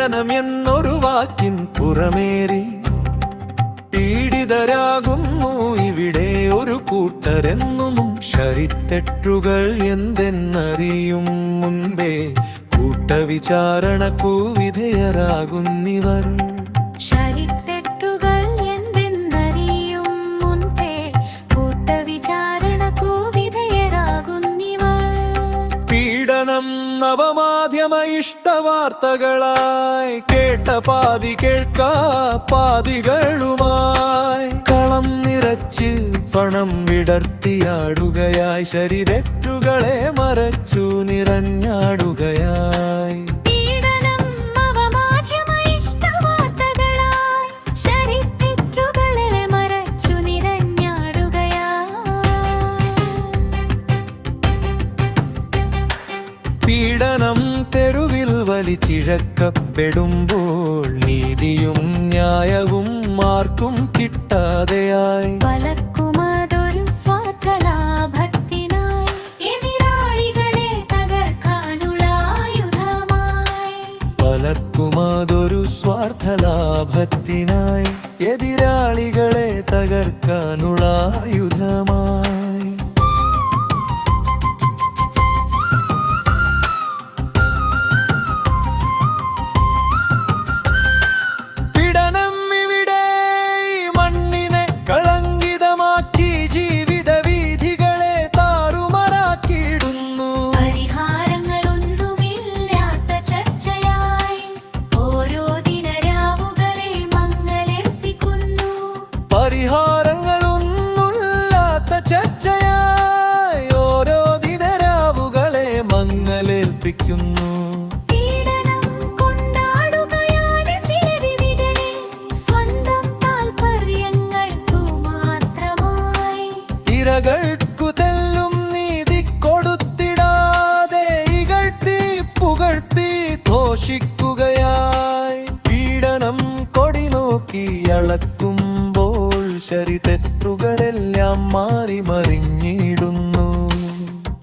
പീഡനം എന്നൊരു വാക്കിൻ പുറമേറി പീഡിതരാകുന്നു ഇവിടെ ഒരു കൂട്ടരെന്നും. ശരിത്തെറ്റുകൾ എന്തെന്നറിയും മുൻപേ കൂട്ടവിചാരണക്കു വിധേയരാകുന്നിവർ. ശരിത്തെറ്റുകൾ എന്തെന്നറിയും മുൻപേ കൂട്ടവിചാരണക്കു വിധേയരാകുന്നിവർ. പീഡനം നവമാധ്യമ ഇഷ്ടവാർത്തകളായി കേട്ട പാതി കേൾക്കാപാതികളുമായി കളം നിറച്ച് പണം വിടർത്തിയാടുകയായി. ശരിതെറ്റുകളെ മറച്ചു നിറഞ്ഞാടുകയായി. പീഡനം നവമാധ്യമ ഇഷ്ടവാർത്തകളായി ശരിതെറ്റുകളെ മറച്ചു നിറഞ്ഞാടുകയായി. പീഡനം തെരുവിൽ വലിച്ചിഴക്കപ്പെടുമ്പോൾ നീതിയും ന്യായവും ആർക്കും കിട്ടാതെയായി. പലർക്കുമതൊരു സ്വാർത്ഥലാഭത്തിനായി എതിരാളികളെ തകർക്കാനുള്ള ആയുധമായി. പലർക്കുമതൊരു സ്വാർത്ഥലാഭത്തിനായി എതിരാളികളെ തകർക്കാനുള്ള ആയുധമായി. പരിഹാരങ്ങളൊന്നുമില്ലാത്ത ചർച്ചയായി ഓരോ ദിനരാവുകളെ മങ്ങലേൽപ്പിക്കുന്നു. പീഡനം കൊണ്ടാടുകയാണ് ചിലരിവിടെ സ്വന്തം താൽപര്യങ്ങൾക്കു മാത്രമായി. ഇരകൾക്കു തെല്ലും നീതി കൊടുത്തിടാതെ ഇകഴ്ത്തി പുകഴ്ത്തി ഘോഷിക്കുകയായി. പീഡനം കൊടി നോക്കി അളക്കും ശരിതെറ്റുകളെല്ലാം മാറി മറിഞ്ഞിടുന്നു.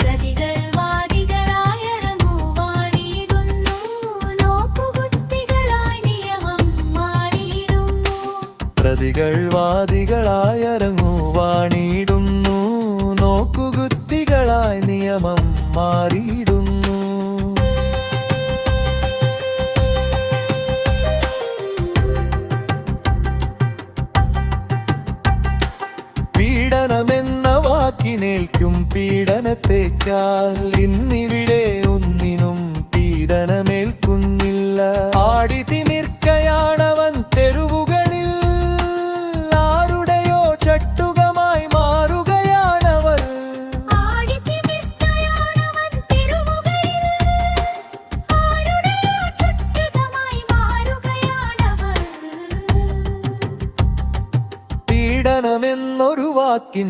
പ്രതികൾ വാദികളായിറങ്ങൂ വാണിടുന്നു. നോക്കുകുത്തികളായി നിയമം മാറിയിടുന്നു. പ്രതികൾ വാദികളായിറങ്ങൂ വാണിടുന്നു. നോക്കുകുത്തികളായി നിയമം മാറിയിടുന്നു. പീഡനമെന്ന വാക്കിനേൽക്കും പീഡനത്തേക്കാൾ ഇന്നിവിടെ ഒന്നിനും പീഡനമേൽക്കുന്നില്ല. ആടിതിമിർക്കയാണവൻ തെരുവുകളിൽ ആരുടെയോ ചട്ടുകമായി മാറുകയാണവർ. ആടിതിമിർക്കയാണവൻ തെരുവുകളിൽ ആരുടെയോ ചട്ടുകമായി മാറുകയാണവർ. പീഡനമെന്നൊരു വാക്കിൻ